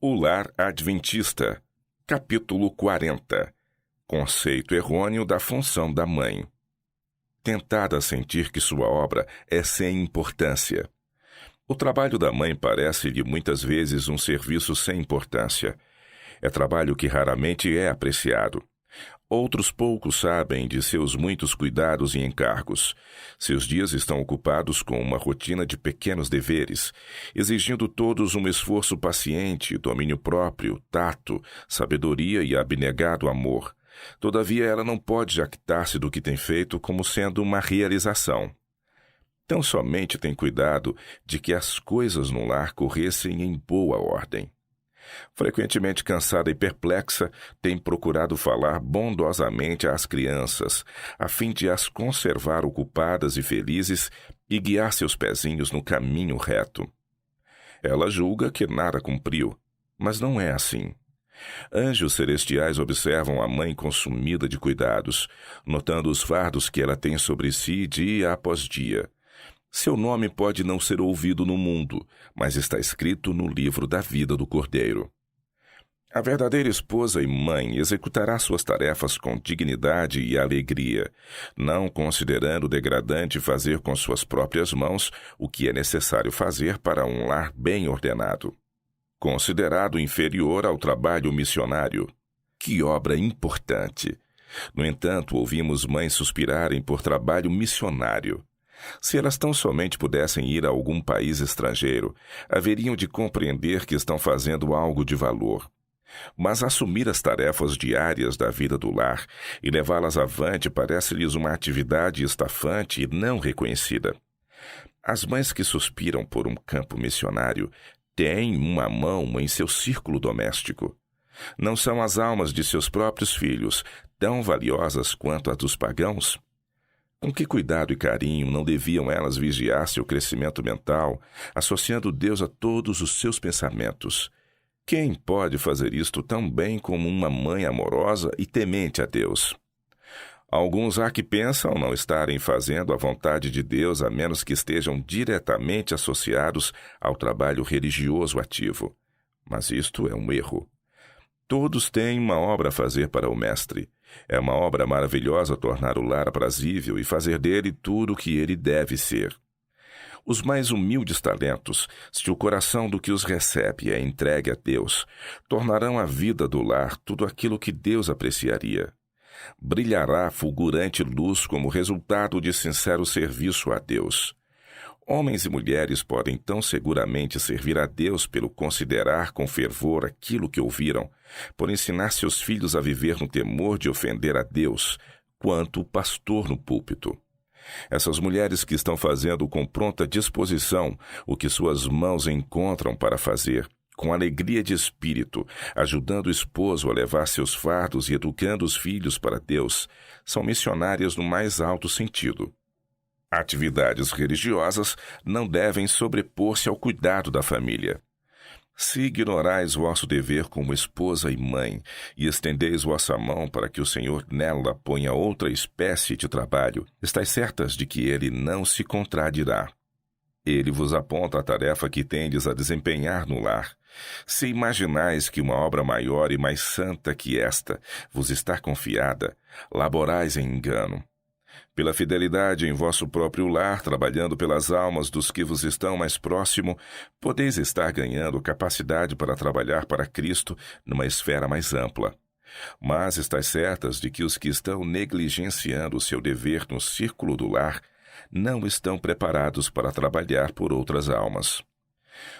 O Lar Adventista, capítulo 40. Conceito errôneo da função da mãe. Tentada a sentir que sua obra é sem importância. O trabalho da mãe parece-lhe muitas vezes um serviço sem importância. É trabalho que raramente é apreciado. Outros poucos sabem de seus muitos cuidados e encargos. Seus dias estão ocupados com uma rotina de pequenos deveres, exigindo todos um esforço paciente, domínio próprio, tato, sabedoria e abnegado amor. Todavia, ela não pode jactar-se do que tem feito como sendo uma realização. Tão somente tem cuidado de que as coisas no lar corressem em boa ordem. Frequentemente cansada e perplexa, tem procurado falar bondosamente às crianças, a fim de as conservar ocupadas e felizes e guiar seus pezinhos no caminho reto. Ela julga que nada cumpriu, mas não é assim. Anjos celestiais observam a mãe consumida de cuidados, notando os fardos que ela tem sobre si dia após dia. Seu nome pode não ser ouvido no mundo, mas está escrito no livro da vida do Cordeiro. A verdadeira esposa e mãe executará suas tarefas com dignidade e alegria, não considerando degradante fazer com suas próprias mãos o que é necessário fazer para um lar bem ordenado. Considerado inferior ao trabalho missionário. Que obra importante! No entanto, ouvimos mães suspirarem por trabalho missionário. Se elas tão somente pudessem ir a algum país estrangeiro, haveriam de compreender que estão fazendo algo de valor. Mas assumir as tarefas diárias da vida do lar e levá-las avante parece-lhes uma atividade estafante e não reconhecida. As mães que suspiram por um campo missionário têm uma mão em seu círculo doméstico. Não são as almas de seus próprios filhos tão valiosas quanto as dos pagãos? Com que cuidado e carinho não deviam elas vigiar seu crescimento mental, associando Deus a todos os seus pensamentos? Quem pode fazer isto tão bem como uma mãe amorosa e temente a Deus? Alguns há que pensam não estarem fazendo a vontade de Deus a menos que estejam diretamente associados ao trabalho religioso ativo. Mas isto é um erro. Todos têm uma obra a fazer para o Mestre. É uma obra maravilhosa tornar o lar aprazível e fazer dele tudo o que ele deve ser. Os mais humildes talentos, se o coração do que os recebe é entregue a Deus, tornarão a vida do lar tudo aquilo que Deus apreciaria. Brilhará fulgurante luz como resultado de sincero serviço a Deus. Homens e mulheres podem tão seguramente servir a Deus pelo considerar com fervor aquilo que ouviram, por ensinar seus filhos a viver no temor de ofender a Deus, quanto o pastor no púlpito. Essas mulheres que estão fazendo com pronta disposição o que suas mãos encontram para fazer, com alegria de espírito, ajudando o esposo a levar seus fardos e educando os filhos para Deus, são missionárias no mais alto sentido. Atividades religiosas não devem sobrepor-se ao cuidado da família. Se ignorais vosso dever como esposa e mãe, e estendeis vossa mão para que o Senhor nela ponha outra espécie de trabalho, estais certas de que ele não se contradirá. Ele vos aponta a tarefa que tendes a desempenhar no lar. Se imaginais que uma obra maior e mais santa que esta vos está confiada, laborais em engano. Pela fidelidade em vosso próprio lar, trabalhando pelas almas dos que vos estão mais próximo, podeis estar ganhando capacidade para trabalhar para Cristo numa esfera mais ampla. Mas estais certas de que os que estão negligenciando o seu dever no círculo do lar não estão preparados para trabalhar por outras almas.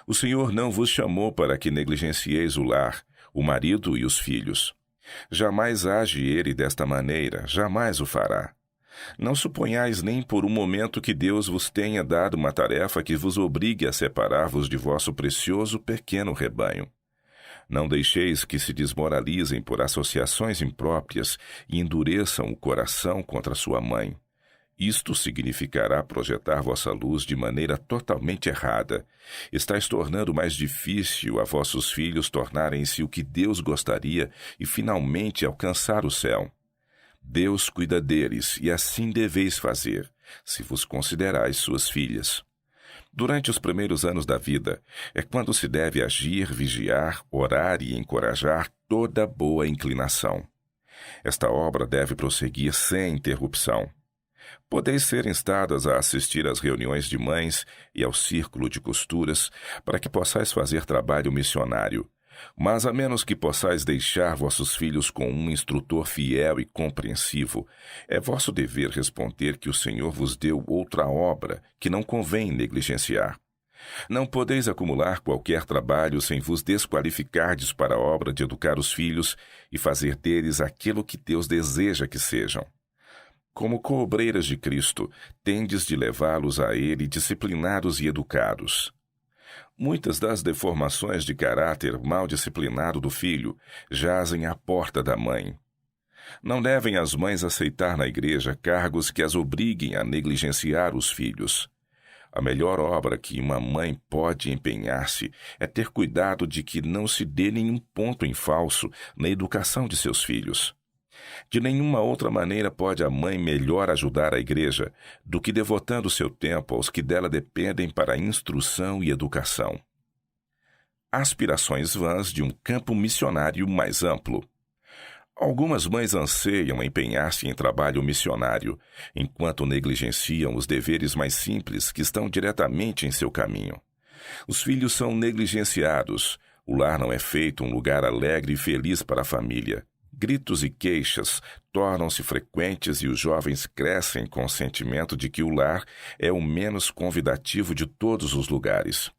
O Senhor não vos chamou para que negligencieis o lar, o marido e os filhos. Jamais age ele desta maneira, jamais o fará. Não suponhais nem por um momento que Deus vos tenha dado uma tarefa que vos obrigue a separar-vos de vosso precioso pequeno rebanho. Não deixeis que se desmoralizem por associações impróprias e endureçam o coração contra sua mãe. Isto significará projetar vossa luz de maneira totalmente errada. Estais tornando mais difícil a vossos filhos tornarem-se o que Deus gostaria e finalmente alcançar o céu. Deus cuida deles, e assim deveis fazer, se vos considerais suas filhas. Durante os primeiros anos da vida, é quando se deve agir, vigiar, orar e encorajar toda boa inclinação. Esta obra deve prosseguir sem interrupção. Podeis ser instadas a assistir às reuniões de mães e ao círculo de costuras, para que possais fazer trabalho missionário. Mas a menos que possais deixar vossos filhos com um instrutor fiel e compreensivo, é vosso dever responder que o Senhor vos deu outra obra que não convém negligenciar. Não podeis acumular qualquer trabalho sem vos desqualificardes para a obra de educar os filhos e fazer deles aquilo que Deus deseja que sejam. Como coobreiras de Cristo, tendes de levá-los a Ele disciplinados e educados. Muitas das deformações de caráter mal disciplinado do filho jazem à porta da mãe. Não devem as mães aceitar na igreja cargos que as obriguem a negligenciar os filhos. A melhor obra que uma mãe pode empenhar-se é ter cuidado de que não se dê nenhum ponto em falso na educação de seus filhos. De nenhuma outra maneira pode a mãe melhor ajudar a igreja do que devotando seu tempo aos que dela dependem para a instrução e educação. Aspirações vãs de um campo missionário mais amplo. Algumas mães anseiam empenhar-se em trabalho missionário, enquanto negligenciam os deveres mais simples que estão diretamente em seu caminho. Os filhos são negligenciados, o lar não é feito um lugar alegre e feliz para a família. Gritos e queixas tornam-se frequentes e os jovens crescem com o sentimento de que o lar é o menos convidativo de todos os lugares.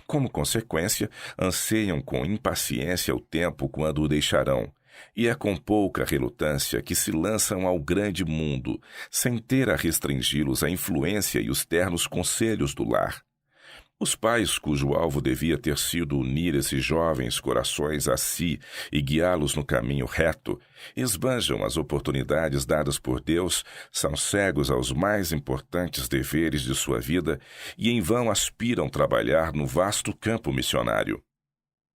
Como consequência, anseiam com impaciência o tempo quando o deixarão, e é com pouca relutância que se lançam ao grande mundo, sem ter a restringi-los à influência e os ternos conselhos do lar. Os pais, cujo alvo devia ter sido unir esses jovens corações a si e guiá-los no caminho reto, esbanjam as oportunidades dadas por Deus, são cegos aos mais importantes deveres de sua vida e em vão aspiram trabalhar no vasto campo missionário.